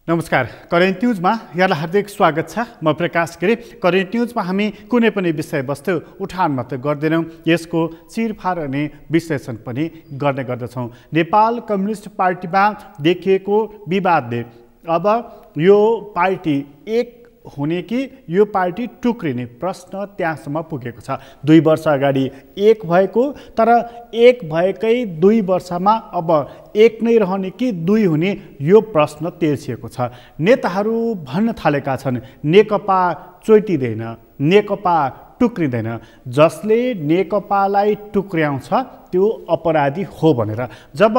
नमस्कार, करेन्ट न्युजमा यहाँलाई हार्दिक स्वागत छ। म प्रकाश गिरी। करेन्ट न्युजमा हामी कुनै पनि विषयवस्तु उठान मात्र गर्दैनौँ, यसको चिरफार अनि विश्लेषण पनि गर्ने गर्दछौँ। नेपाल कम्युनिस्ट पार्टीमा देखिएको विवादले अब यो पार्टी एक हुने कि यो पार्टी टुक्रिने प्रश्न त्यहाँसम्म पुगेको छ। 2 वर्ष अगाडि एक भएको, तर एक भएकै 2 वर्षमा अब एक नै रहने कि 2 हुने यो प्रश्न तेर्सिएको छ। नेताहरू भन्न थालेका छन् नेकपा चोइटिँदैन, नेकपा टुक्रिँदैन, जसले नेकपालाई टुक्र्याउँछ त्यो अपराधी हो भनेर। जब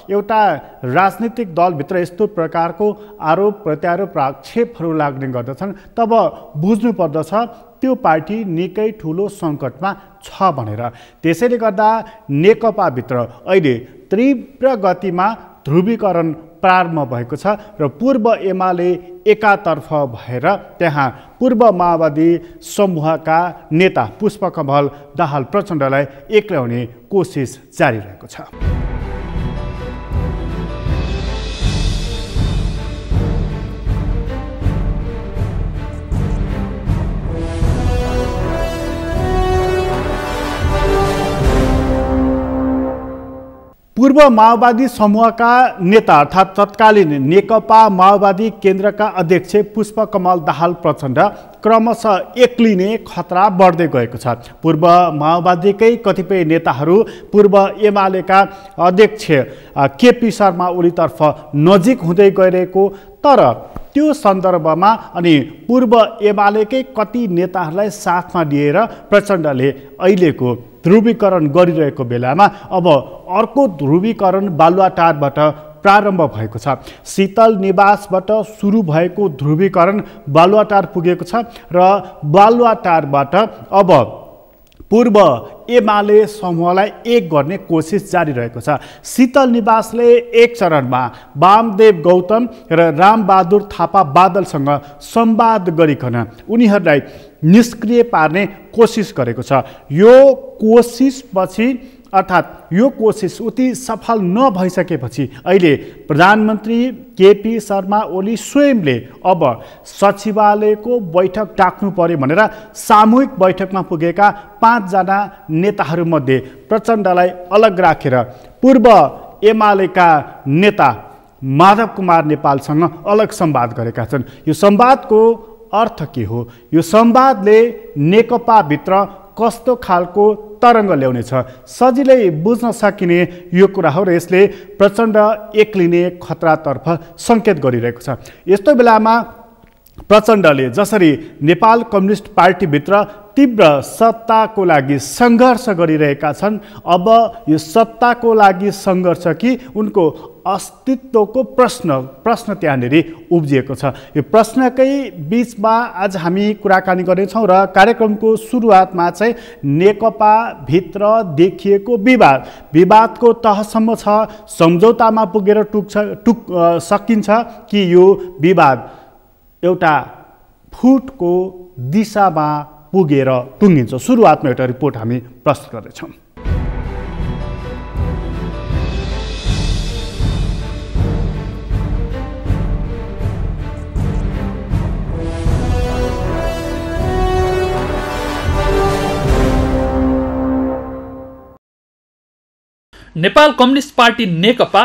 एउटा राजनीतिक दलभित्र यस्तो प्रकारको आरोप प्रत्यारोप आक्षेपहरू लाग्ने गर्दछन् तब बुझ्नु पर्दछ त्यो पार्टी निकै ठुलो सङ्कटमा छ भनेर। त्यसैले गर्दा नेकपाभित्र अहिले तीव्र गतिमा ध्रुवीकरण प्रारम्भ भएको छ र पूर्व एमाले एकातर्फ भएर त्यहाँ पूर्व माओवादी समूहका नेता पुष्पकमल दाहाल प्रचण्डलाई एक्ल्याउने कोसिस जारी रहेको छ। पूर्व माओवादी समूहका नेता अर्थात् तत्कालीन नेकपा माओवादी केन्द्रका अध्यक्ष पुष्पकमल दाहाल प्रचण्ड क्रमशः एक्लिने खतरा बढ्दै गएको छ। पूर्व माओवादीकै कतिपय नेताहरू पूर्व एमालेका अध्यक्ष केपी शर्मा ओलीतर्फ नजिक हुँदै गइरहेको, तर त्यो सन्दर्भमा अनि पूर्व एमालेकै कति नेताहरूलाई साथमा लिएर प्रचण्डले अहिलेको ध्रुवीकरण गरिरहेको बेलामा अब अर्को ध्रुवीकरण बालुवाटारबाट प्रारम्भ भएको छ। शीतल निवासबाट सुरु भएको ध्रुवीकरण बालुवाटार पुगेको छ र बालुवाटारबाट अब पूर्व एमाले समूहलाई एक गर्ने कोसिस जारी रहेको छ। शीतल निवासले एक चरणमा वामदेव गौतम र रामबहादुर थापा बादलसँग संवाद गरिकन उनीहरूलाई निष्क्रिय पार्ने कोसिस गरेको छ। यो कोसिसपछि अर्थात् यो कोसिस उति सफल नभइसकेपछि अहिले प्रधानमन्त्री केपी शर्मा ओली स्वयंले अब सचिवालयको बैठक डाक्नु पर्यो भनेर सामूहिक बैठकमा पुगेका 5 जना नेताहरूमध्ये प्रचण्डलाई अलग राखेर पूर्व एमालेका नेता माधव कुमार नेपालसँग अलग संवाद गरेका छन्। यो संवादको अर्थ के हो? यो संवादले नेकपाभित्र कस्तो खालको तरङ्ग ल्याउनेछ सजिलै बुझ्न सकिने यो कुरा हो र यसले प्रचण्ड एक्लिने खतरातर्फ सङ्केत गरिरहेको छ। यस्तो बेलामा प्रचण्डले जसरी नेपाल कम्युनिस्ट पार्टीभित्र तीव्र सत्ताको लागि सङ्घर्ष गरिरहेका छन्, अब यो सत्ताको लागि सङ्घर्ष कि उनको अस्तित्वको प्रश्न त्यहाँनिर उब्जिएको छ। यो प्रश्नकै बिचमा आज हामी कुराकानी गर्नेछौँ र कार्यक्रमको सुरुवातमा चाहिँ नेकपा भित्र देखिएको विवादको तहसम्म छ, सम्झौतामा पुगेर सकिन्छ कि यो विवाद एउटा फुटको दिशामा पुगेर टुङ्गिन्छ। सुरुवातमा एउटा रिपोर्ट हामी प्रस्तुत गर्दैछौँ। नेपाल कम्युनिस्ट पार्टी नेकपा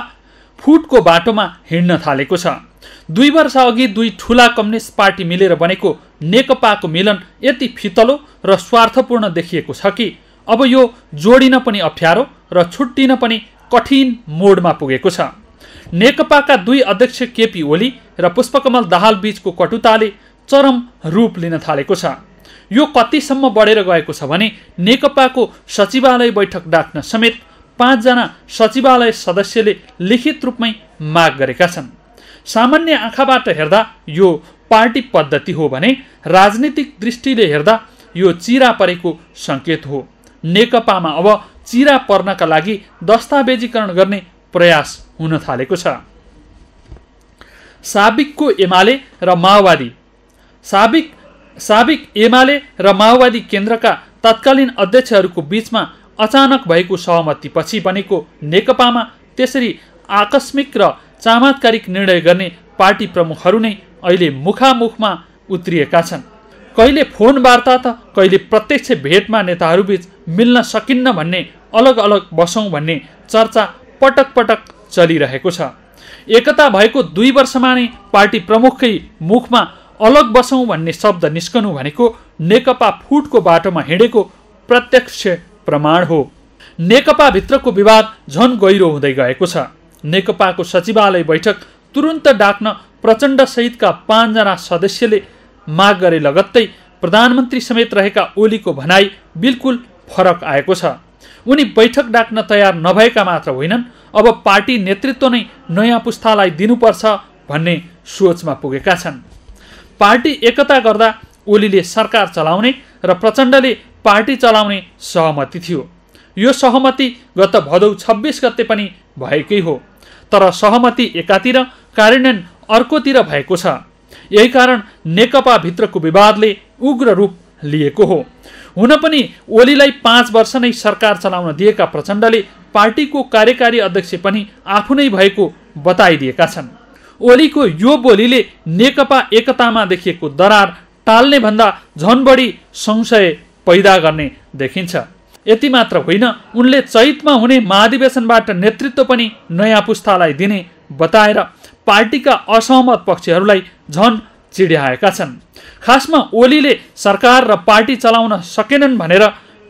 फुटको बाटोमा हिँड्न थालेको छ। 2 वर्ष अघि 2 ठूला कम्युनिस्ट पार्टी मिलेर बनेको नेकपाको मिलन यति फितलो र स्वार्थपूर्ण देखिएको छ कि अब यो जोडिन पनि अप्ठ्यारो र छुट्टिन पनि कठिन मोडमा पुगेको छ। नेकपाका 2 अध्यक्ष केपी ओली र पुष्पकमल दाहाल बीचको कटुताले चरम रूप लिन थालेको छ। यो कतिसम्म बढेर गएको छ भने नेकपाको सचिवालय बैठक डाक्न समेत 5 जना सचिवालय सदस्यले लिखित रूपमै माग गरेका छन्। सामान्य आँखाबाट हेर्दा यो पार्टी पद्धति हो भने राजनीतिक दृष्टिले हेर्दा यो चिरा परेको सङ्केत हो। नेकपामा अब चिरा पर्नका लागि दस्तावेजीकरण गर्ने प्रयास हुन थालेको छ। साबिक एमाले र माओवादी केन्द्रका तत्कालीन अध्यक्षहरूको बीचमा अचानक भएको सहमतिपछि बनेको नेकपामा त्यसरी आकस्मिक र चमत्कारिक निर्णय गर्ने पार्टी प्रमुखहरू नै अहिले मुखामुखमा उत्रिएका छन्। कहिले फोन वार्ता त कहिले प्रत्यक्ष भेटमा नेताहरूबीच मिल्न सकिन्न भन्ने, अलग अलग बसौँ भन्ने चर्चा पटक पटक चलिरहेको छ। एकता भएको 2 वर्षमा नै पार्टी प्रमुखकै मुखमा अलग बसौँ भन्ने शब्द निस्कनु भनेको नेकपा फुटको बाटोमा हिँडेको प्रत्यक्ष प्रमाण हो। नेकपा भित्रको विवाद झन गहिरो हुँदै गएको छ। नेकपाको सचिवालय बैठक तुरुन्त डाक्न प्रचण्ड सहितका 5 जना सदस्यले माग गरे लगत्तै प्रधानमन्त्री समेत रहेका ओलीको भनाई बिल्कुल फरक आएको छ। उनी बैठक डाक्न तयार नभएका मात्र होइनन्, अब पार्टी नेतृत्व नै नयाँ पुस्तालाई दिनुपर्छ भन्ने सोचमा पुगेका छन्। पार्टी एकता गर्दा ओलीले सरकार चलाउने र प्रचण्डले पार्टी चलाउने सहमति थियो। यो सहमति गत भदौ 26 गते पनि भएकै हो, तर सहमति एकातिर कार्यान्वयन अर्कोतिर भएको छ। यही कारण नेकपा भित्रको विवादले उग्र रूप लिएको हो। हुन पनि ओलीलाई 5 वर्ष नै सरकार चलाउन दिएका प्रचण्डले पार्टीको कार्यकारी अध्यक्ष पनि आफू नै भएको बताइदिएका छन्। ओलीको यो बोलीले नेकपा एकतामा देखिएको दरार टाल्ने भन्दा झन बढी संशय पैदा गर्ने देखिन्छ। यति मात्र होइन, उनले चैतमा हुने महाधिवेशनबाट नेतृत्व पनि नयाँ पुस्तालाई दिने बताएर पार्टीका असहमत पक्षहरूलाई झन चिड्याएका छन्। खासमा ओलीले सरकार र पार्टी चलाउन सकेनन् भनेर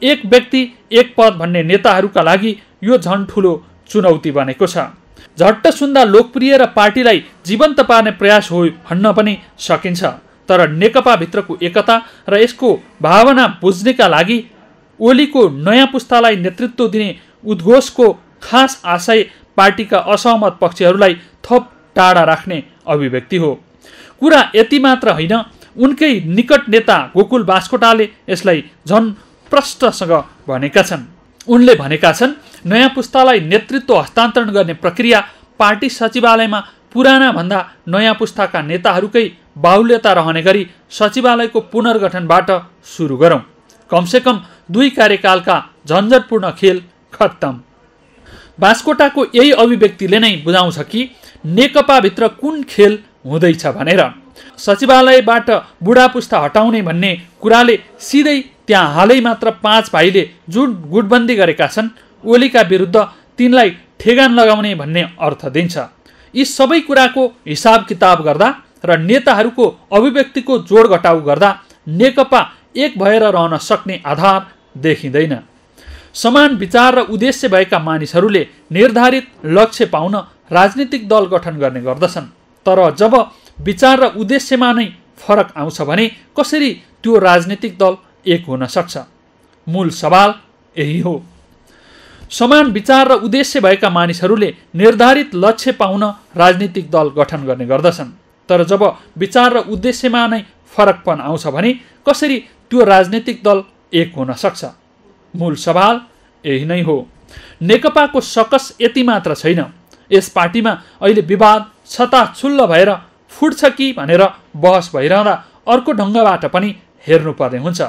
एक व्यक्ति एक पद भन्ने नेताहरूका लागि यो झन ठुलो चुनौती बनेको छ। झट्ट सुन्दा लोकप्रिय र पार्टीलाई जीवन्त पार्ने प्रयास हो भन्न पनि सकिन्छ, तर नेकपा भित्रको एकता र यसको भावना बुझ्नेका लागि ओलीको नयाँ पुस्तालाई नेतृत्व दिने उद्घोषको खास आशय पार्टीका असहमत पक्षहरूलाई थप टाढा राख्ने अभिव्यक्ति हो। कुरा यति मात्र होइन, उनकै निकट नेता गोकुल बास्कोटाले यसलाई झन प्रष्टसँग भनेका छन्। उनले भनेका छन्, नयाँ पुस्तालाई नेतृत्व हस्तान्तरण गर्ने प्रक्रिया पार्टी सचिवालयमा पुराना भन्दा नयाँ पुस्ताका नेताहरूकै बाहुल्यता रहने गरी सचिवालयको पुनर्गठनबाट सुरु गरौँ। कमसेकम 2 कार्यकालका झन्झटपूर्ण खेल खत्तम। बास्कोटाको यही अभिव्यक्तिले नै बुझाउँछ कि नेकपाभित्र कुन खेल हुँदैछ भनेर। सचिवालयबाट बुढा पुस्ता हटाउने भन्ने कुराले सिधै त्यहाँ हालै मात्र 5 भाइले जुन गुटबन्दी गरेका छन्, ओलीका विरुद्ध तिनलाई ठेगान लगाउने भन्ने अर्थ दिन्छ। यी सबै कुराको हिसाब किताब गर्दा र नेताहरूको अभिव्यक्तिको जोड घटाउ गर्दा नेकपा एक भएर रहन सक्ने आधार देखिँदैन। समान विचार र उद्देश्य भएका मानिसहरूले निर्धारित लक्ष्य पाउन राजनीतिक दल गठन गर्ने गर्दछन्, तर जब विचार र उद्देश्यमा नै फरक आउँछ भने कसरी त्यो राजनीतिक दल एक हुन सक्छ? मूल सवाल यही हो। समान विचार र उद्देश्य भएका मानिसहरूले निर्धारित लक्ष्य पाउन राजनीतिक दल गठन गर्ने गर्दछन्, तर जब विचार र उद्देश्यमा नै फरकपन आउँछ भने कसरी त्यो राजनीतिक दल एक हुन सक्छ? मूल सवाल यही नै हो। नेकपाको सकस यति मात्र छैन, यस पार्टीमा अहिले विवाद छताछुल्ल भएर फुट्छ कि भनेर बहस भइरहँदा अर्को ढङ्गबाट पनि हेर्नुपर्ने हुन्छ।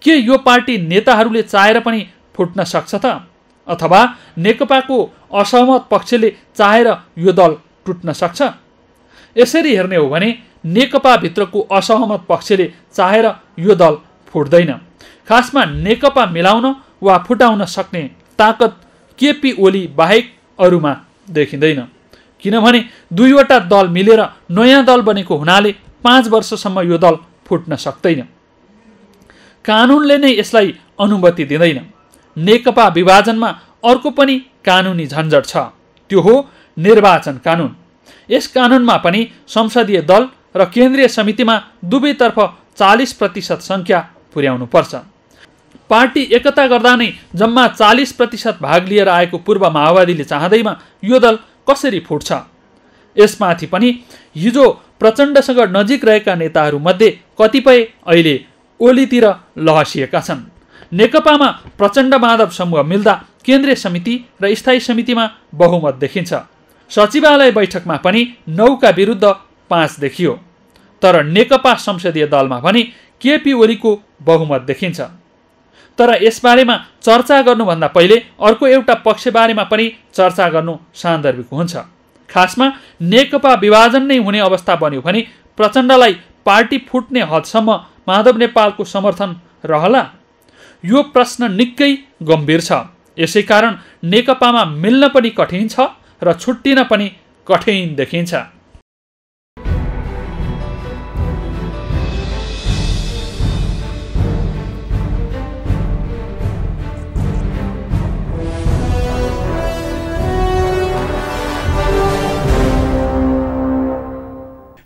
के यो पार्टी नेताहरूले चाहेर पनि फुट्न सक्छ त? अथवा नेकपाको असहमत पक्षले चाहेर यो दल टुट्न सक्छ? यसरी हेर्ने हो भने नेकपा भित्रको असहमत पक्षले चाहेर यो दल फुट्दैन। खासमा नेकपा मिलाउन वा फुटाउन सक्ने ताकत केपी ओली बाहेक अरूमा देखिँदैन, किनभने 2वटा दल मिलेर नयाँ दल बनेको हुनाले 5 वर्षसम्म यो दल फुट्न सक्दैन। कानुनले नै यसलाई अनुमति दिँदैन। नेकपा विभाजनमा अर्को पनि कानुनी झन्झट छ, त्यो हो निर्वाचन कानुन। यस कानुनमा पनि संसदीय दल र केन्द्रीय समितिमा दुवैतर्फ 40% सङ्ख्या पुर्याउनु पर्छ। पार्टी एकता गर्दा नै जम्मा 40% भाग लिएर आएको पूर्व माओवादीले चाहँदैमा यो दल कसरी फुट्छ? यसमाथि पनि हिजो प्रचण्डसँग नजिक रहेका नेताहरूमध्ये कतिपय अहिले ओलीतिर लहसिएका छन्। नेकपामा प्रचण्ड माधव समूह मिल्दा केन्द्रीय समिति र स्थायी समितिमा बहुमत देखिन्छ। सचिवालय बैठकमा पनि 9 का विरुद्ध 5 देखियो, तर नेकपा संसदीय दलमा पनि केपी ओलीको बहुमत देखिन्छ। तर यसबारेमा चर्चा गर्नुभन्दा पहिले अर्को एउटा पक्षबारेमा पनि चर्चा गर्नु सान्दर्भिक हुन्छ। खासमा नेकपा विभाजन नै हुने अवस्था बन्यो भने प्रचण्डलाई पार्टी फुट्ने हदसम्म माधव नेपालको समर्थन रहला? यो प्रश्न निकै गम्भीर छ। यसै कारण नेकपामा मिल्न पनि कठिन छ र छुट्टिन पनि कठिन देखिन्छ।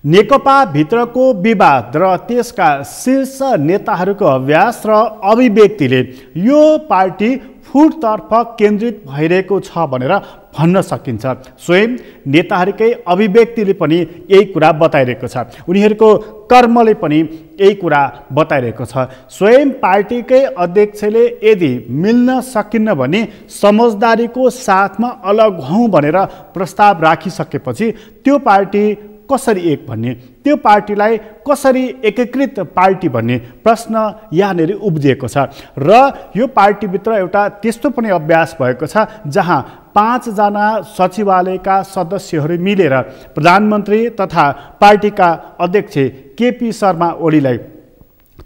नेकपा भित्रको विवाद र त्यसका शीर्ष नेताहरूको अभ्यास र अभिव्यक्तिले यो पार्टी फुटतर्फ केन्द्रित भइरहेको छ भनेर भन्न सकिन्छ। स्वयं नेताहरूकै अभिव्यक्तिले पनि यही कुरा बताइरहेको छ, उनीहरूको कर्मले पनि यही कुरा बताइरहेको छ। स्वयं पार्टीकै अध्यक्षले यदि मिल्न सकिन्न भने समझदारीको साथमा अलग हौँ भनेर प्रस्ताव राखिसकेपछि त्यो पार्टी कसरी एक भन्ने, त्यो पार्टीलाई कसरी एकीकृत पार्टी भन्ने प्रश्न यहाँनिर उब्जिएको छ। र यो पार्टीभित्र एउटा त्यस्तो पनि अभ्यास भएको छ जहाँ 5 जना सचिवालयका सदस्यहरू मिलेर प्रधानमन्त्री तथा पार्टीका अध्यक्ष केपी शर्मा ओलीलाई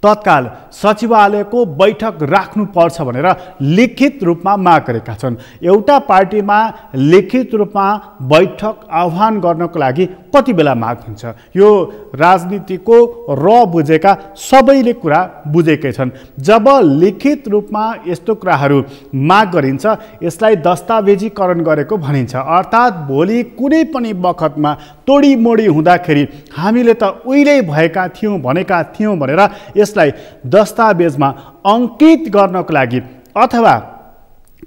तत्काल सचिवालयको बैठक राख्नुपर्छ भनेर लिखित रूपमा माग गरेका छन्। एउटा पार्टीमा लिखित रूपमा बैठक आह्वान गर्नको लागि कति बेला माग हुन्छ? यो राजनीतिको बुझेका सबैले कुरा बुझेकै छन्। जब लिखित रूपमा यस्तो कुराहरू माग गरिन्छ यसलाई दस्तावेजीकरण गरेको भनिन्छ। अर्थात् भोलि कुनै पनि बखतमा तोडीमोडी हुँदाखेरि हामीले त उहिले भएका थियौँ भनेका थियौँ भनेर यसलाई दस्तावेजमा अंकित गर्नको लागि अथवा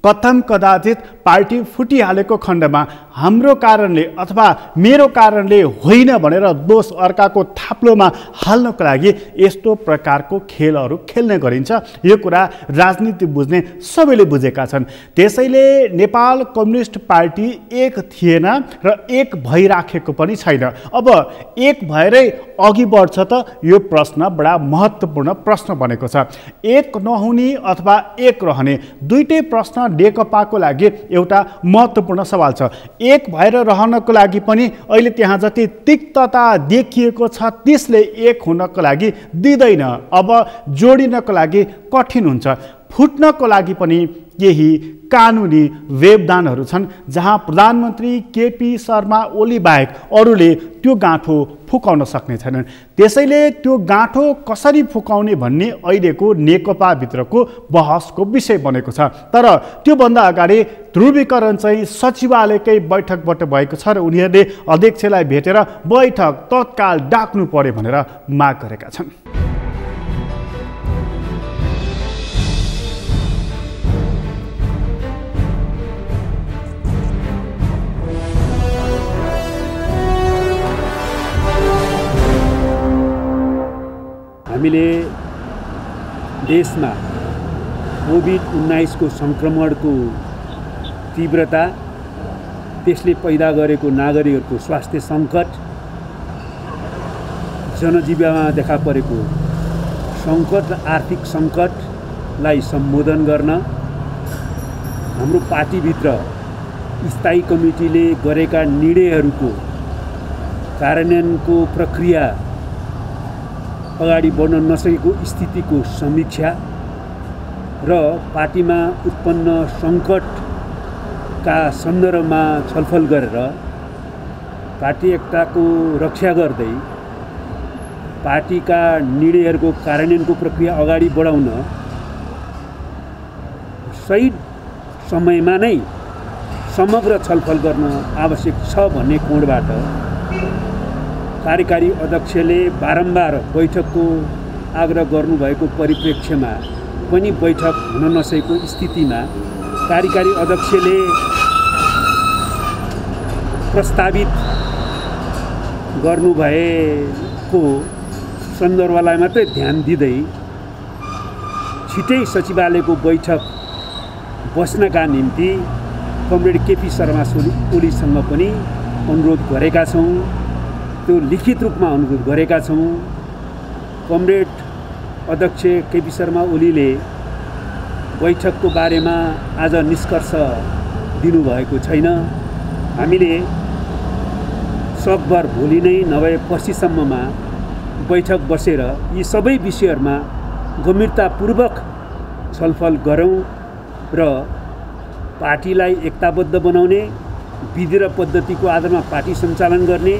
कथम कदाचित पार्टी फुटिहालेको खण्डमा हाम्रो कारणले अथवा मेरो कारणले होइन भनेर दोष अर्काको थाप्लोमा हाल्नको लागि यस्तो प्रकारको खेलहरू खेल्ने गरिन्छ। यो कुरा राजनीति बुझ्ने सबैले बुझेका छन्। त्यसैले नेपाल कम्युनिस्ट पार्टी एक थिएन र एक भइराखेको पनि छैन। अब एक भएरै अघि बढ्छ त यो प्रश्न बडा महत्त्वपूर्ण प्रश्न बनेको छ। एक नहुने अथवा एक रहने दुईटै प्रश्न नेकपाको लागि एउटा महत्त्वपूर्ण सवाल छ। एक भएर रहनको लागि पनि अहिले त्यहाँ जति तिक्तता देखिएको छ त्यसले एक हुनको लागि दिँदैन। अब जोडिनको लागि कठिन हुन्छ। फुट्नको लागि पनि यही कानुनी व्यवधानहरू छन् जहाँ प्रधानमन्त्री केपी शर्मा ओली बाहेक अरूले त्यो गाँठो फुकाउन सक्ने छैनन्। त्यसैले त्यो गाँठो कसरी फुकाउने भन्ने अहिलेको नेकपाभित्रको बहसको विषय बनेको छ। तर त्योभन्दा अगाडि ध्रुवीकरण चाहिँ सचिवालयकै बैठकबाट भएको छ र उनीहरूले अध्यक्षलाई भेटेर बैठक तत्काल डाक्नु पर्यो भनेर माग गरेका छन्। हामीले देशमा कोभिड-19 को संक्रमणको तीव्रता, त्यसले पैदा गरेको नागरिकहरूको स्वास्थ्य सङ्कट, जनजीवनमा देखा परेको सङ्कट र आर्थिक सङ्कटलाई सम्बोधन गर्न हाम्रो पार्टीभित्र स्थायी कमिटीले गरेका निर्णयहरूको कार्यान्वयनको प्रक्रिया अगाडि बढ्न नसकेको स्थितिको समीक्षा र पार्टीमा उत्पन्न सङ्कटका सन्दर्भमा छलफल गरेर पार्टी एकताको रक्षा गर्दै पार्टीका निर्णयहरूको कार्यान्वयनको प्रक्रिया अगाडि बढाउन सही समयमा नै समग्र छलफल गर्न आवश्यक छ भन्ने कोणबाट कार्यकारी अध्यक्षले बारम्बार बैठकको आग्रह गर्नुभएको परिप्रेक्ष्यमा पनि बैठक हुन नसकेको स्थितिमा कार्यकारी अध्यक्षले प्रस्तावित गर्नुभएको सन्दर्भलाई मात्रै ध्यान दिँदै छिटै सचिवालयको बैठक बस्नका निम्ति कमरेड केपी शर्मा ओलीसँग पनि अनुरोध गरेका छौँ। त्यो लिखित रूपमा अनुरोध गरेका छौँ। कमरेड अध्यक्ष केपी शर्मा ओलीले बैठकको बारेमा आज निष्कर्ष दिनुभएको छैन। हामीले सकभर भोलि नै नभए पर्सिसम्ममा बैठक बसेर यी सबै विषयहरूमा गम्भीरतापूर्वक छलफल गरौँ र पार्टीलाई एकताबद्ध बनाउने, विधि र पद्धतिको आधारमा पार्टी सञ्चालन गर्ने,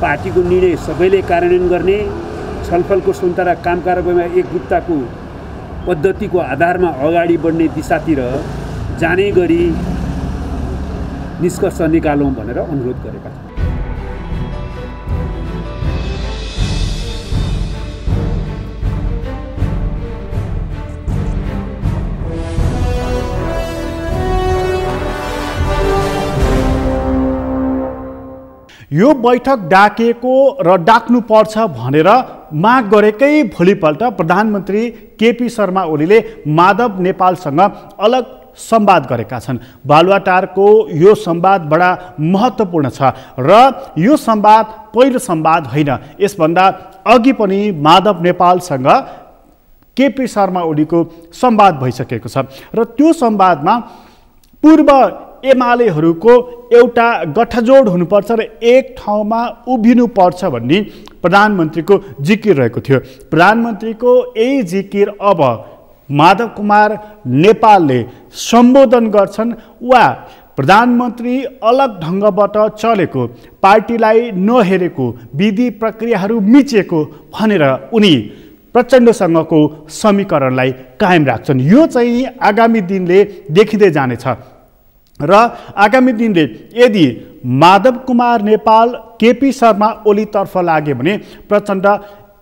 पार्टीको निर्णय सबैले कार्यान्वयन गर्ने, छलफलको स्वतन्त्र र काम कारबाहीमा एकरूपताको पद्धतिको आधारमा अगाडि बढ्ने दिशातिर जाने गरी निष्कर्ष निकालौँ भनेर अनुरोध गरेका छौँ। यो बैठक डाकिएको र डाक्नुपर्छ भनेर माग गरेकै भोलिपल्ट प्रधानमन्त्री केपी शर्मा ओलीले माधव नेपालसँग अलग संवाद गरेका छन्। बालुवाटारको यो संवाद बडा महत्त्वपूर्ण छ र यो संवाद पहिलो संवाद होइन। यसभन्दा अघि पनि माधव नेपालसँग केपी शर्मा ओलीको संवाद भइसकेको छ र त्यो संवादमा पूर्व एमालेहरूको एउटा गठजोड हुनुपर्छ र एक ठाउँमा उभिनुपर्छ भन्ने प्रधानमन्त्रीको जिकिर रहेको थियो। प्रधानमन्त्रीको यही जिकिर अब माधव कुमार नेपालले सम्बोधन गर्छन् वा प्रधानमन्त्री अलग ढङ्गबाट चलेको, पार्टीलाई नहेरेको, विधि प्रक्रियाहरू मिचेको भनेर उनी प्रचण्डसँगको समीकरणलाई कायम राख्छन्। यो चाहिँ आगामी दिनले देखिँदै जानेछ र आगामी दिनले यदि माधव कुमार नेपाल केपी शर्मा ओलीतर्फ लागे भने प्रचण्ड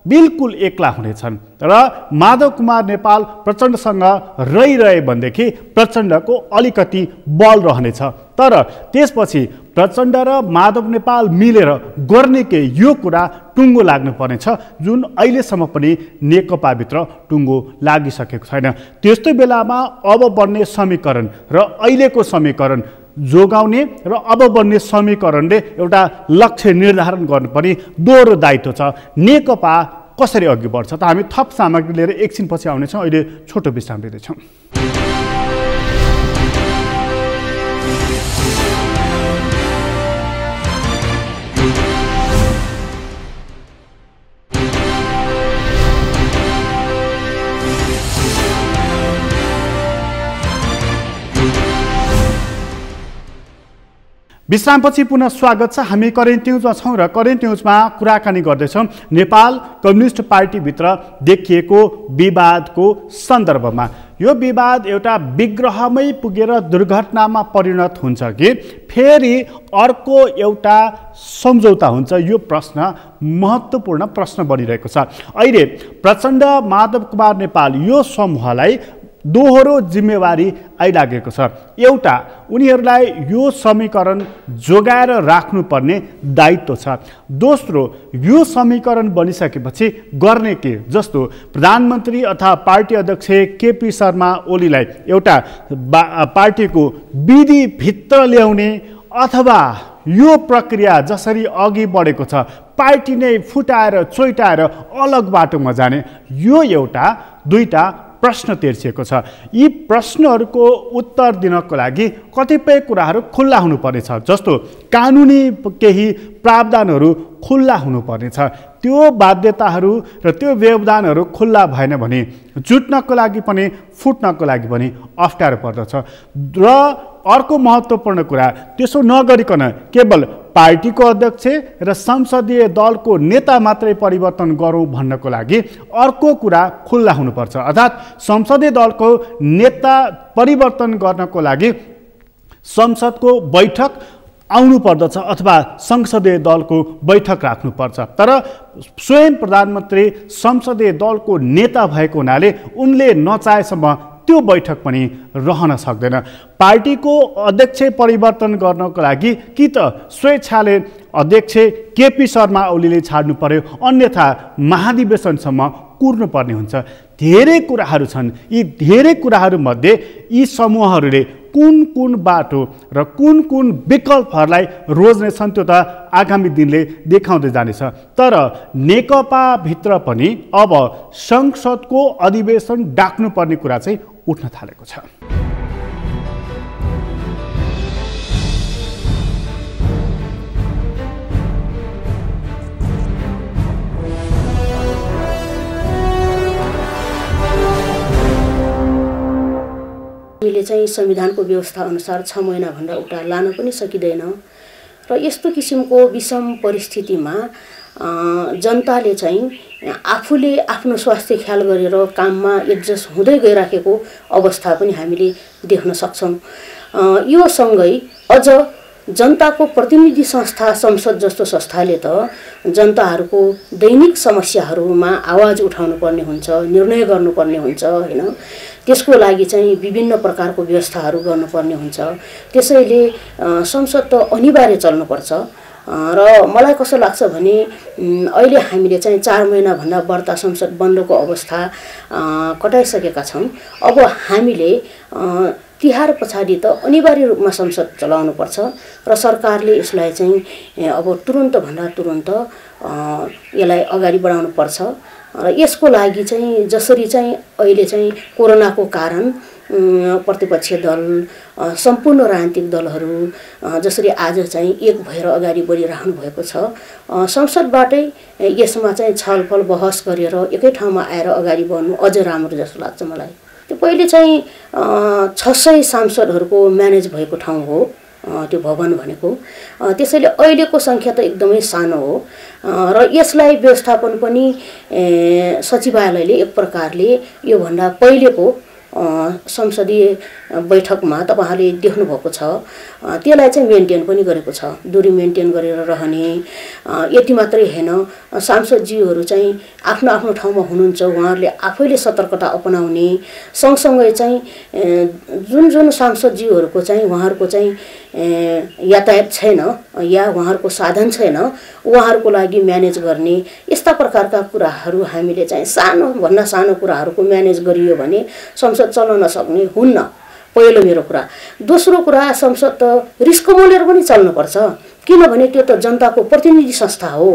बिल्कुल एक्ला हुनेछन् र माधव कुमार नेपाल प्रचण्डसँग रहिरहे भनेदेखि प्रचण्डको अलिकति बल रहनेछ। तर त्यसपछि प्रचण्ड र माधव नेपाल मिलेर गर्ने के यो कुरा टुङ्गो लाग्नुपर्नेछ, जुन अहिलेसम्म पनि नेकपाभित्र टुङ्गो लागिसकेको छैन। त्यस्तो बेलामा अब बन्ने समीकरण र अहिलेको समीकरण जोगाउने र अब बन्ने समीकरणले एउटा लक्ष्य निर्धारण गर्नुपर्ने दोहोरो दायित्व छ। नेकपा कसरी अघि बढ्छ त हामी थप सामग्री लिएर एकछिनपछि आउनेछौँ। अहिले छोटो विश्राम लिँदैछौँ। विश्रामपछि पुनः स्वागत छ। हामी करेन्ट न्युजमा छौँ र करेन्ट न्युजमा कुराकानी गर्दैछौँ नेपाल कम्युनिस्ट पार्टीभित्र देखिएको विवादको सन्दर्भमा। यो विवाद एउटा विग्रहमै पुगेर दुर्घटनामा परिणत हुन्छ कि फेरि अर्को एउटा सम्झौता हुन्छ, यो प्रश्न महत्त्वपूर्ण प्रश्न बनिरहेको छ। अहिले प्रचण्ड माधव कुमार नेपाल यो समूहलाई दोहोरो जिम्मेवारी आइलागेको छ। एउटा उनीहरूलाई यो समीकरण जोगाएर राख्नुपर्ने दायित्व छ। दोस्रो, यो समीकरण बनिसकेपछि गर्ने के, जस्तो प्रधानमन्त्री अथवा पार्टी अध्यक्ष केपी शर्मा ओलीलाई एउटा पार्टीको विधिभित्र ल्याउने अथवा यो प्रक्रिया जसरी अघि बढेको छ पार्टी नै फुटाएर चोइटाएर अलग बाटोमा जाने, यो एउटा दुईटा प्रश्न तेर्सिएको छ। यी प्रश्नहरूको उत्तर दिनको लागि कतिपय कुराहरू खुल्ला हुनुपर्नेछ, जस्तो कानुनी केही प्रावधानहरू खुल्ला हुनुपर्नेछ। त्यो बाध्यताहरू र त्यो व्यवधानहरू खुल्ला भएन भने जुट्नको लागि पनि फुट्नको लागि पनि अप्ठ्यारो पर्दछ। र अर्को महत्त्वपूर्ण कुरा, त्यसो नगरिकन केवल पार्टीको अध्यक्ष र संसदीय दलको नेता मात्रै परिवर्तन गरौँ भन्नको लागि अर्को कुरा खुल्ला हुनुपर्छ। अर्थात् संसदीय दलको नेता परिवर्तन गर्नको लागि संसदको बैठक आउनु पर्दछ अथवा संसदीय दलको बैठक राख्नुपर्छ। तर स्वयं प्रधानमन्त्री संसदीय दलको नेता भएको हुनाले उनले नचाहेसम्म त्यो बैठक पनि रहन सक्दैन। पार्टीको अध्यक्ष परिवर्तन गर्नको लागि कि त स्वेच्छाले अध्यक्ष केपी शर्मा ओलीले छाड्नु पर्यो, अन्यथा महाधिवेशनसम्म कुर्नुपर्ने हुन्छ। धेरै कुराहरू छन्। यी धेरै कुराहरूमध्ये यी समूहहरूले कुन कुन बाटो र कुन कुन विकल्पहरूलाई रोज्नेछन् त्यो त आगामी दिनले देखाउँदै जानेछ। तर नेकपाभित्र पनि अब संसदको अधिवेशन डाक्नुपर्ने कुरा चाहिँ उठ्न थालेको छ। हामीले चाहिँ संविधानको व्यवस्था अनुसार 6 महिनाभन्दा उता लान पनि सकिँदैन र यस्तो किसिमको विषम परिस्थितिमा जनताले चाहिँ आफूले आफ्नो स्वास्थ्य ख्याल गरेर काममा एडजस्ट हुँदै गइराखेको अवस्था पनि हामीले देख्न सक्छौँ। यो सँगै अझ जनताको प्रतिनिधि संस्था संसद जस्तो संस्थाले त जनताहरूको दैनिक समस्याहरूमा आवाज उठाउनु पर्ने हुन्छ, निर्णय गर्नुपर्ने हुन्छ हैन। त्यसको लागि चाहिँ विभिन्न प्रकारको व्यवस्थाहरू गर्नुपर्ने हुन्छ। त्यसैले संसद त अनिवार्य चल्नुपर्छ र मलाई कस्तो लाग्छ भने अहिले हामीले चाहिँ 4 महिनाभन्दा बढ्ता संसद बन्दको अवस्था कटाइसकेका छौँ। अब हामीले तिहार पछाडि त अनिवार्य रूपमा संसद चलाउनुपर्छ र सरकारले यसलाई चाहिँ अब तुरुन्तभन्दा तुरुन्त यसलाई अगाडि बढाउनुपर्छ र यसको लागि चाहिँ जसरी चाहिँ अहिले चाहिँ कोरोनाको कारण प्रतिपक्ष दल सम्पूर्ण राजनीतिक दलहरू जसरी आज चाहिँ एक भएर अगाडि बढिरहनु भएको छ, संसदबाटै यसमा चाहिँ छलफल बहस गरेर एकै ठाउँमा आएर अगाडि बढ्नु अझ राम्रो जस्तो लाग्छ मलाई। त्यो पहिले चाहिँ 600 सांसदहरूको म्यानेज भएको ठाउँ हो त्यो भवन भनेको। त्यसैले अहिलेको सङ्ख्या त एकदमै सानो हो र यसलाई व्यवस्थापन पनि सचिवालयले एक प्रकारले योभन्दा पहिलेको संसदीय बैठकमा तपाईहरुले देख्नु भएको छ त्यसलाई चाहिँ मेन्टेन पनि गरेको छ। दूरी मेन्टेन गरेर रहने यति मात्रै हैन, सांसदज्यूहरू चाहिँ आफ्नो आफ्नो ठाउँमा हुनुहुन्छ, उहाँहरूले आफैले सतर्कता अपनाउने सँगसँगै चाहिँ जुन जुन सांसदज्यूहरूको चाहिँ उहाँहरूको चाहिँ यातायात छैन या उहाँहरूको साधन छैन उहाँहरूको लागि म्यानेज गर्ने यस्ता प्रकारका कुराहरू हामीले चाहिँ सानो भन्दा सानो कुराहरूको म्यानेज गरियो भने संसद चल्न नसक्ने हुन्न। पहिलो मेरो कुरा। दोस्रो कुरा, संसद त रिस्क मोलेर पनि चल्नुपर्छ, किनभने त्यो त जनताको प्रतिनिधि संस्था हो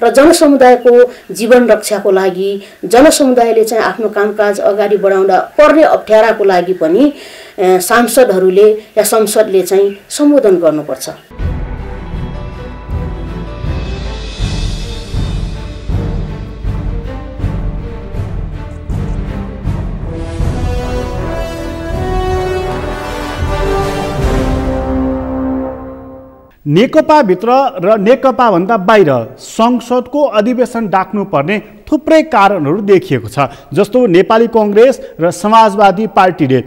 र जनसमुदायको जीवन रक्षाको लागि जनसमुदायले चाहिँ आफ्नो कामकाज अगाडि बढाउँदा पर्ने अप्ठ्याराको लागि पनि सांसदहरूले या संसदले चाहिँ सम्बोधन गर्नुपर्छ। नेकपा भित्र र नेकपा भन्दा बाहिर संसदको अधिवेशन डाक्नुपर्ने थुप्रै कारणहरू देखिएको छ। जस्तो नेपाली कांग्रेस र समाजवादी पार्टीले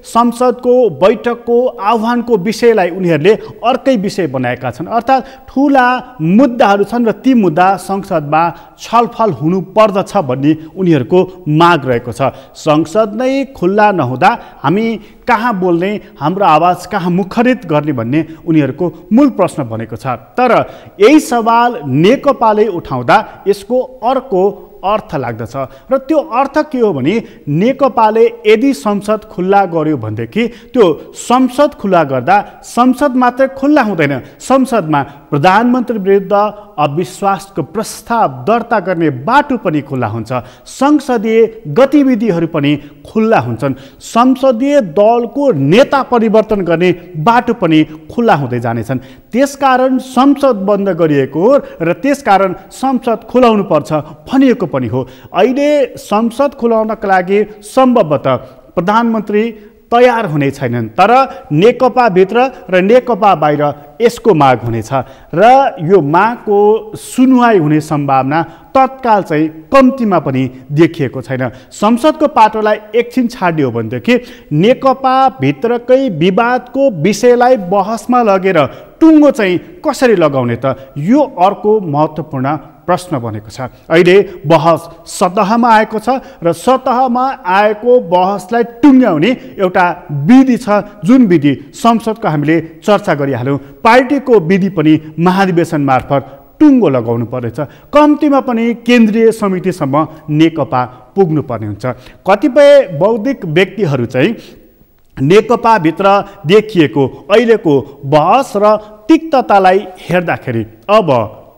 संसदको बैठकको आह्वानको विषयलाई उनीहरूले अर्कै विषय बनाएका छन्, अर्थात् ठूला मुद्दाहरू छन् र ती मुद्दा संसदमा छलफल हुनु पर्दछ भन्ने उनीहरूको माग रहेको छ। संसद नै खुल्ला नहुँदा हामी कहाँ बोल्ने, हाम्रो आवाज कहाँ मुखरित गर्ने भन्ने उनीहरूको मूल प्रश्न बनेको छ। तर यही सवाल नेकपाले उठाउँदा यसको अर्को अर्थ लाग्दछ र त्यो अर्थ के हो भने नेकपाले यदि संसद खुल्ला गर्यो भनेदेखि त्यो संसद खुल्ला गर्दा संसद मात्र खुल्ला हुँदैन, संसदमा प्रधानमन्त्री विरुद्ध अविश्वासको प्रस्ताव दर्ता गर्ने बाटो पनि खुल्ला हुन्छ, संसदीय गतिविधिहरू पनि खुल्ला हुन्छन्, संसदीय दलको नेता परिवर्तन गर्ने बाटो पनि खुल्ला हुँदै जानेछन्। त्यसकारण संसद बन्द गरिएको हो र त्यसकारण संसद खुलाउनु पर्छ भनिएको पनि हो। अहिले संसद खुलाउनका लागि सम्भवतः प्रधानमन्त्री तयार हुने छैनन्, तर नेकपा भित्र र नेकपा बाहिर यसको माग हुनेछ र यो मागको सुनुवाई हुने सम्भावना तत्काल चाहिँ कम्तीमा पनि देखिएको छैन। संसदको पाटोलाई एकछिन छाडियो भनेदेखि नेकपा भित्रकै विवादको विषयलाई बहसमा लगेर टुङ्गो चाहिँ कसरी लगाउने त, यो अर्को महत्त्वपूर्ण प्रश्न बनेको छ। अहिले बहस सतहमा आएको छ र सतहमा आएको बहसलाई टुङ्ग्याउने एउटा विधि छ, जुन विधि संसदको हामीले चर्चा गरिहाल्यौँ। पार्टीको विधि पनि महाधिवेशन मार्फत टुङ्गो लगाउनु पर्नेछ, कम्तीमा पनि केन्द्रीय समितिसम्म नेकपा पुग्नुपर्ने हुन्छ। कतिपय बौद्धिक व्यक्तिहरू चाहिँ नेकपाभित्र देखिएको अहिलेको बहस र तिक्ततालाई हेर्दाखेरि अब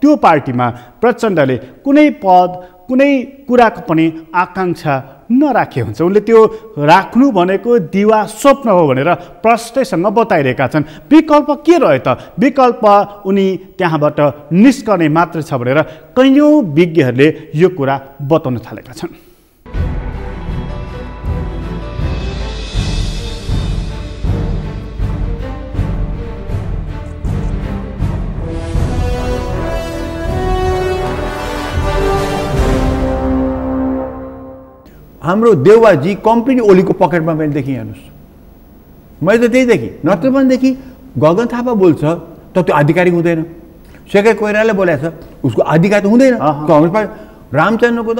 त्यो पार्टीमा प्रचण्डले कुनै पद कुनै कुराको पनि आकाङ्क्षा नराखे हुन्छ। उनले त्यो राख्नु भनेको दिवा स्वप्न हो भनेर प्रष्टैसँग बताइरहेका छन्। विकल्प के रह्यो त, विकल्प उनी त्यहाँबाट निस्कने मात्र छ भनेर कैयौँ विज्ञहरूले यो कुरा बताउन थालेका छन्। हाम्रो देउवाजी कम्प्लिटली ओलीको पकेटमा पनि देखिँ हेर्नुहोस्, मैले त त्यही देखेँ। नत्र भनेदेखि गगन थापा बोल्छ त त्यो आधिकारिक हुँदैन, शेखर कोइरालाले बोलेको छ उसको आधिकारिक त हुँदैन। काङ्ग्रेस पार्टी रामचन्द्रको त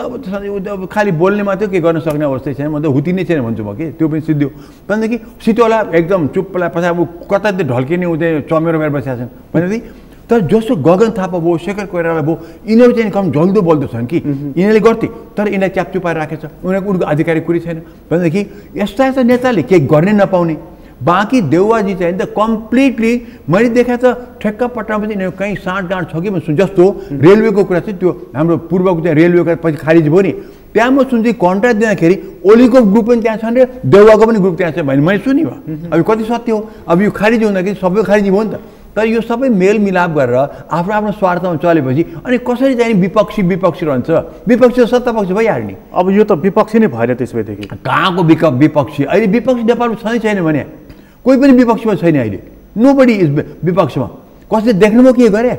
अब खालि बोल्ने मात्रै के गर्न सक्ने अवस्था छैन, म त हुतिनै छैन भन्छु म कि त्यो पनि सिद्धियो। भनेदेखि सितोला एकदम चुप्पलाई पछि अब कता त्यो ढल्किने हुँदै चमेरो मेरो बसिरहेको छन् भनेदेखि। तर जसो गगन थापा भयो, शेखर कोइराला भयो, यिनीहरू चाहिँ कम जल्दो बोल्दो छन् कि यिनीहरूले गर्थे, तर यिनीलाई च्यापचुप पारेर राखेको छ, उनीहरूको आधिकारिक कुरै छैन। भनेदेखि यस्ता यस्ता नेताले केही गर्ने नपाउने, बाँकी देउवाजी चाहिँ त कम्प्लिटली मैले देखाएको त ठेक्कापट्टामा पनि यिनीहरू कहीँ साँठगाँठ छ कि म सुन। जस्तो रेलवेको कुरा चाहिँ त्यो हाम्रो पूर्वको चाहिँ रेलवेको पछि खारिज भयो नि, त्यहाँ म सुन्छु कन्ट्र्याक्ट दिँदाखेरि ओलीको ग्रुप पनि त्यहाँ छन् रे, देउवाको पनि ग्रुप त्यहाँ छ भने मैले सुने भयो। अब कति सत्य हो? अब यो खारिज हुँदाखेरि सबै खारिज भयो नि त। तर यो सबै मेलमिलाप गरेर आफ्नो आफ्नो स्वार्थमा चलेपछि अनि कसरी चाहिँ विपक्षी रहन्छ, विपक्षी सत्तापक्ष भइहाल्ने। अब यो त विपक्षी नै भएन त्यसैदेखि। कहाँको विपक्षी? अहिले विपक्षी नेपालमा छँदै छैन भने, कोही पनि विपक्षमा छैन अहिले, नोबडी इज विपक्षमा। कसले देख्नुभयो के गरे?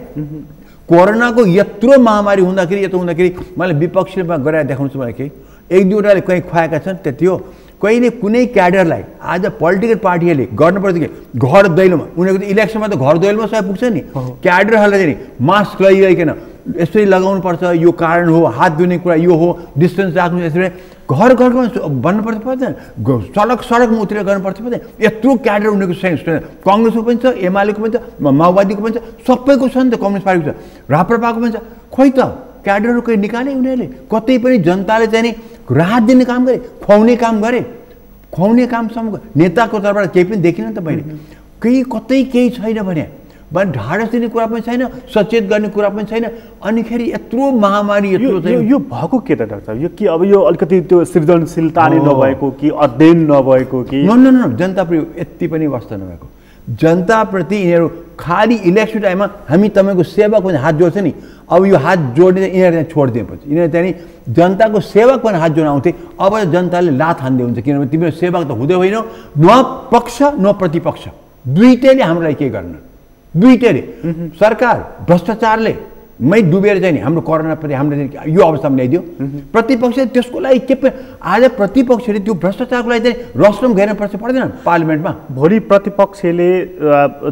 कोरोनाको यत्रो महामारी हुँदाखेरि मैले विपक्षीमा गएर देखाउँछु मलाई केही एक दुईवटाले कहीँ खुवाएका छन् त्यति हो। कहिले कुनै क्याडरलाई आज पोलिटिकल पार्टीहरूले गर्नुपर्छ कि घर दैलोमा, उनीहरूको त इलेक्सनमा त घर दैलोमा सबै पुग्छ नि, क्याडरहरूलाई चाहिँ मास्क लगाइकन यसरी लगाउनु पर्छ, यो कारण हो, हात धुने कुरा यो हो, डिस्टेन्स राख्नु, यसरी घर घरमा भन्नुपर्छ पर्दैन, सडकमा उत्रेर गर्नुपर्छ पर्दैन। यत्रो क्याडर उनीहरूको सेन्स कङ्ग्रेसको पनि छ, एमालेको पनि छ, माओवादीको पनि छ, सबैको छ नि त, कम्युनिस्ट पार्टीको छ, राप्रपाको पनि छ। खोइ त क्याडरहरू कहीँ निकाले उनीहरूले, कतै पनि जनताले चाहिँ नि राहत दिने काम गरे, खुवाउने कामसम्म नेताको तर्फबाट केही पनि देखिनँ त मैले, कतै केही छैन भने ढाडस दिने कुरा पनि छैन, सचेत गर्ने कुरा पनि छैन। अनिखेरि यत्रो महामारी यो भएको के त डाक्टर साहब? यो के अब यो अलिकति त्यो सृजनशीलता नै नभएको कि अध्ययन नभएको कि? न जनताप्रति यति पनि वास्ता नभएको, जनताप्रति यिनीहरू खालि इलेक्सन टाइममा हामी तपाईँको सेवक पनि हात जोड्छ नि, अब यो हात जोड्ने चाहिँ यिनीहरू चाहिँ छोडिदिएपछि यिनीहरू चाहिँ जनताको सेवक पनि हात जोड्न आउँथे, अब जनताले लात हान्दै हुन्छ, किनभने तिम्रो सेवक त हुँदै होइन, न पक्ष न प्रतिपक्ष, दुईटैले हामीलाई के गर्न, दुईटैले। सरकार भ्रष्टाचारले मै डुबेर चाहिँ नि हाम्रो कोरोनाप्रति हामीले यो अवस्थामा ल्याइदियो, प्रतिपक्षले त्यसको लागि के आज प्रतिपक्षले त्यो भ्रष्टाचारको लागि चाहिँ रसरम घेर्नुपर्छ पर्दैन पार्लिमेन्टमा? भोलि प्रतिपक्षले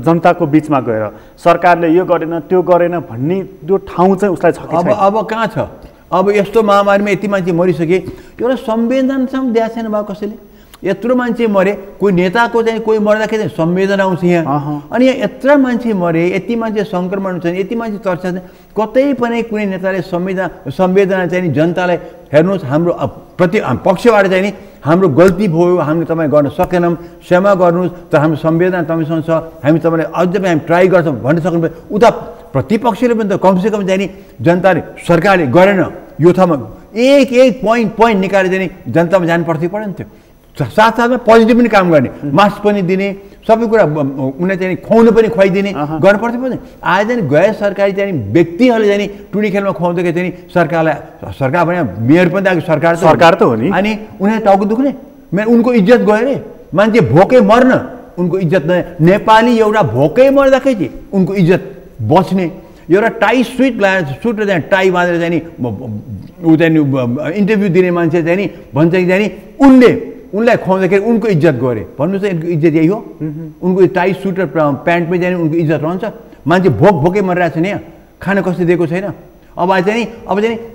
जनताको बिचमा गएर सरकारले यो गरेन त्यो गरेन भन्ने त्यो ठाउँ चाहिँ उसलाई छ कि छैन? अब कहाँ छ? अब यस्तो महामारीमा यति मान्छे मरिसके, एउटा संवेदनसम्म दिएको छैन भयो कसैले। यत्रो मान्छे मरे, कोही नेताको चाहिँ कोही मर्दाखेरि चाहिँ संवेदना आउँछ यहाँ, अनि यहाँ यत्रो मान्छे मरे, यति मान्छे सङ्क्रमण छन्, यति मान्छे चर्चा छन्, कतै पनि कुनै नेताले संवेदना चाहिँ नि जनतालाई हेर्नुहोस् हाम्रो पक्षबाट चाहिँ नि हाम्रो गल्ती भयो, हामीले तपाईँ गर्न सकेनौँ, क्षमा गर्नुहोस्, तर हाम्रो संवेदना तपाईँसँग छ, हामी तपाईँलाई अझै पनि हामी ट्राई गर्छौँ भन्न सक्नु। उता प्रतिपक्षले पनि त कमसेकम चाहिँ नि जनताले सरकारले गरेन यो ठाउँमा एक पोइन्ट निकालेर चाहिँ नि जनतामा जानु पर्थ्यो पऱ्यो नि। त्यो साथसाथमा पोजिटिभ पनि काम गर्ने, मास्क पनि दिने, सबै कुरा उनीहरूले चाहिँ खुवाउनु पनि खुवाइदिने गर्नुपर्थ्यो पनि। आज चाहिँ गैर सरकारी चाहिँ व्यक्तिहरूले चाहिँ टुडी खेलमा खुवाउँदाखेरि चाहिँ सरकार भने मेयर पनि त सरकार त हो नि, अनि उनीहरूले टाउको दुख्ने, उनको इज्जत गयो अरे, मान्छे भोकै मर्न उनको इज्जत नयाँ। नेपाली एउटा भोकै मर्दाखेरि चाहिँ उनको इज्जत बच्ने, एउटा टाई सुट लगाएर सुट र चाहिँ टाई बाँधेर चाहिँ नि ऊ चाहिँ इन्टरभ्यू दिने मान्छे चाहिँ नि भन्छ कि चाहिँ उनलाई खुवाउँदाखेरि उनको इज्जत गरे, भन्नु चाहिँ इज्जत यही हो? उनको टाई सुट र प्यान्टमै जाने उनको इज्जत रहन्छ? मान्छे भोकै मरिरहेको छ नि, यहाँ खाना कसले दिएको छैन। अब चाहिँ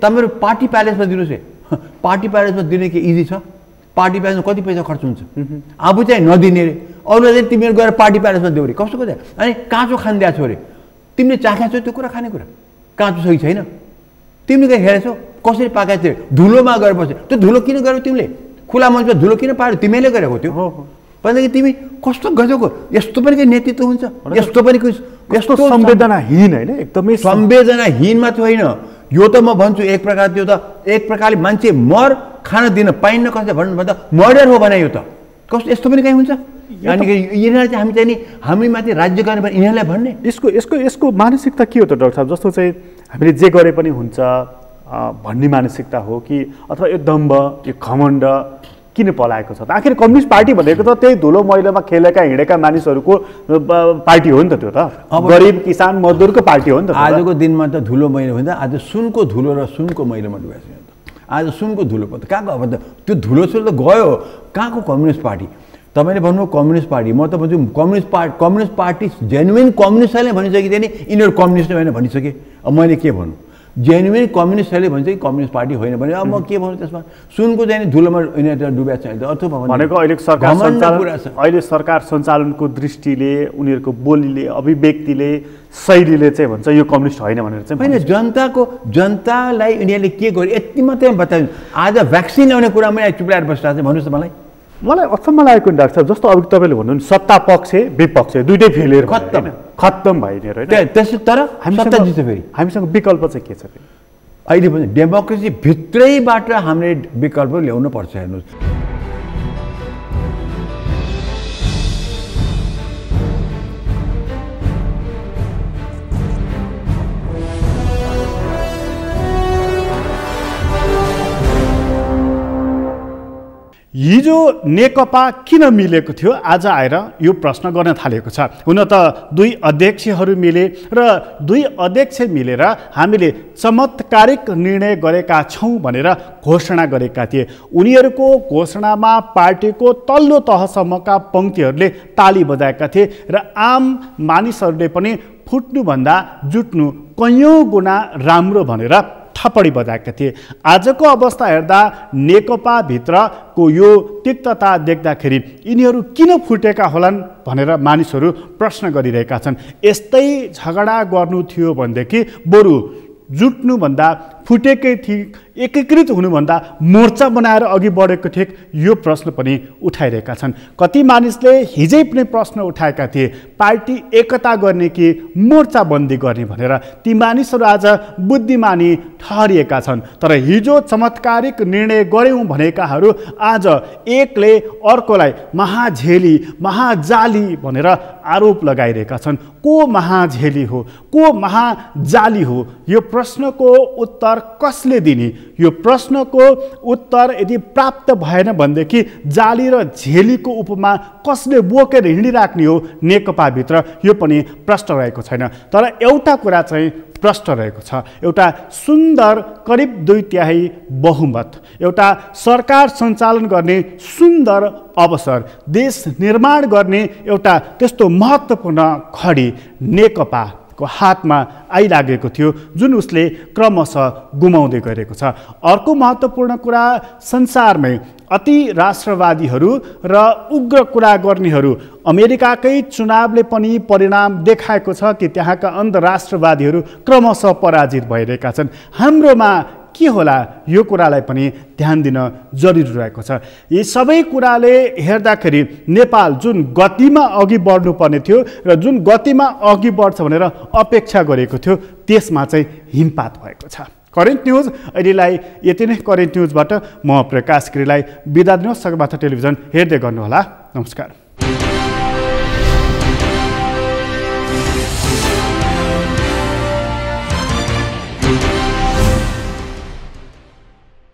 तपाईँहरू पार्टी प्यालेसमा दिनुहोस् है, पार्टी प्यालेसमा दिने के इजी छ? पार्टी प्यालेसमा कति पैसा खर्च हुन्छ? अब चाहिँ नदिने अरे, अरूलाई चाहिँ तिमीहरू गएर पार्टी प्यालेसमा देऊ अरे, कसो कता? अनि काँचो खानिदिएको छौ अरे, तिमीले चाखेको छौ त्यो कुरा, खाने कुरा काँचो सही छैन, तिमीले कहीँ हेरेछौ कसरी पाकेको थियो? धुलोमा गएर बस्यो, त्यो धुलो किन गर्यो तिमीले? खुला मञ्चमा धुलो किन पार्यो? तिमीले गरेको त्यो भनेदेखि तिमी कस्तो गजबको, यस्तो पनि के नेतृत्व हुन्छ? यस्तो पनि यस्तो संवेदनाहीन होइन, एकदमै संवेदनाहीन मात्र होइन यो त। म भन्छु एक प्रकार त्यो त एक प्रकारले मान्छे खाना दिन पाइन्न कसले भन्दा मर्डर हो भने यो त कस्तो यस्तो पनि कहीँ हुन्छ? अनि यिनीहरू चाहिँ हामी चाहिँ नि हामी माथि राज्य गर्ने भने यिनीहरूलाई भन्ने यसको मानसिकता के हो त डाक्टर साहब? जस्तो चाहिँ हामीले जे गरे पनि हुन्छ भन्ने मानसिकता हो कि अथवा यो दम्भ यो घमण्ड किन पलाएको छ त? आखिर कम्युनिस्ट पार्टी भनेको त त्यही धुलो मैलामा खेलेका हिँडेका मानिसहरूको पार्टी हो नि त, त्यो त गरिब किसान मजदुरको पार्टी हो नि त। आजको दिनमा त धुलो मैलो भन्दा आज सुनको धुलो र सुनको मैलोमा डुबेको छ। आज सुनको धुलो पो त कहाँको अब त त्यो धुलो सुलो त गयो कहाँको कम्युनिस्ट पार्टी तपाईँले भन्नुभयो कम्युनिस्ट पार्टी म त भन्छु कम्युनिस्ट पार्टी जेन्युन कम्युनिस्टहरूले भनिसके थिएँ नि यिनीहरू कम्युनिस्ट होइन भनिसकेँ अब मैले के भन्नु जेन्युन कम्युनिस्टहरूले भन्छ कि कम्युनिस्ट पार्टी होइन भने अब म के भन्नु त्यसमा सुनको चाहिँ धुलोमा यिनीहरू डुबेको छ अर्थ भनेको अहिले सरकार सञ्चालनको दृष्टिले उनीहरूको बोलीले अभिव्यक्तिले शैलीले चाहिँ भन्छ यो कम्युनिस्ट होइन भनेर चाहिँ होइन जनतालाई यिनीहरूले के गर्यो यति मात्रै बताइदिनु आज भ्याक्सिन ल्याउने कुरा मैले चुप्लाएर बसिरहेको छु भन्नुहोस् न मलाई अचम्म लागेको डाक्टर साहब जस्तो अब तपाईँले भन्नु नि सत्ता पक्ष विपक्ष दुइटै फेलियर खत्तम भइदिएर होइन तर हामीसँग विकल्प चाहिँ के छ अहिले पनि डेमोक्रेसी भित्रैबाट हामीले विकल्प ल्याउनु पर्छ हेर्नुहोस् हिजो नेकपा किन मिलेको थियो आज आएर यो प्रश्न गर्न थालेको छ हुन त दुई अध्यक्षहरू मिले र दुई अध्यक्ष मिलेर हामीले चमत्कारिक निर्णय गरेका छौँ भनेर घोषणा गरेका थिए उनीहरूको घोषणामा पार्टीको तल्लो तहसम्मका पङ्क्तिहरूले ताली बजाएका थिए र आम मानिसहरूले पनि फुट्नुभन्दा जुट्नु कैयौँ गुणा राम्रो भनेर थपडी बजाएका थिए आजको अवस्था हेर्दा नेकपाभित्रको यो तिक्तता देख्दाखेरि यिनीहरू किन फुटेका होलान् भनेर मानिसहरू प्रश्न गरिरहेका छन् यस्तै झगडा गर्नु थियो भनेदेखि बरु जुट्नुभन्दा फुटेकै ठिक एकीकृत हुनुभन्दा मोर्चा बनाएर अघि बढेको ठिक यो प्रश्न पनि उठाइरहेका छन् कति मानिसले हिजै पनि प्रश्न उठाएका थिए पार्टी एकता गर्ने कि मोर्चाबन्दी गर्ने भनेर ती मानिसहरू आज बुद्धिमानी ठहरिएका छन् तर हिजो चमत्कारिक निर्णय गर्यौँ भनेकाहरू आज एकले अर्कोलाई महाझेली महाजाली भनेर आरोप लगाइरहेका छन् को महाझेली हो को महाजाली हो यो प्रश्नको उत्तर कसले दिने यो प्रश्नको उत्तर यदि प्राप्त भएन भनेदेखि जाली र झेलीको उपमा कसले बोकेर हिँडिराख्ने हो नेकपाभित्र यो पनि प्रश्न रहेको छैन तर एउटा कुरा चाहिँ प्रश्न रहेको छ एउटा सुन्दर करिब 2/3 बहुमत एउटा सरकार सञ्चालन गर्ने सुन्दर अवसर देश निर्माण गर्ने एउटा त्यस्तो महत्त्वपूर्ण खडी नेकपाको हातमा आइलागेको थियो जुन उसले क्रमशः गुमाउँदै गरेको छ अर्को महत्त्वपूर्ण कुरा संसारमै अति राष्ट्रवादीहरू र उग्र कुरा गर्नेहरू अमेरिकाकै चुनावले पनि परिणाम देखाएको छ कि त्यहाँका अन्तर्राष्ट्रवादीहरू क्रमशः पराजित भइरहेका छन् हाम्रोमा के होला यो कुरालाई पनि ध्यान दिन जरुरी रहेको छ यी सबै कुराले हेर्दाखेरि नेपाल जुन गतिमा अघि बढ्नुपर्ने थियो र जुन गतिमा अघि बढ्छ भनेर अपेक्षा गरेको थियो त्यसमा चाहिँ हिमपात भएको छ करेन्ट न्युज अहिलेलाई यति नै करेन्ट न्युजबाट म प्रकाश गिरीलाई बिदा दिनुहोस् सगरमाथा टेलिभिजन हेर्दै गर्नुहोला नमस्कार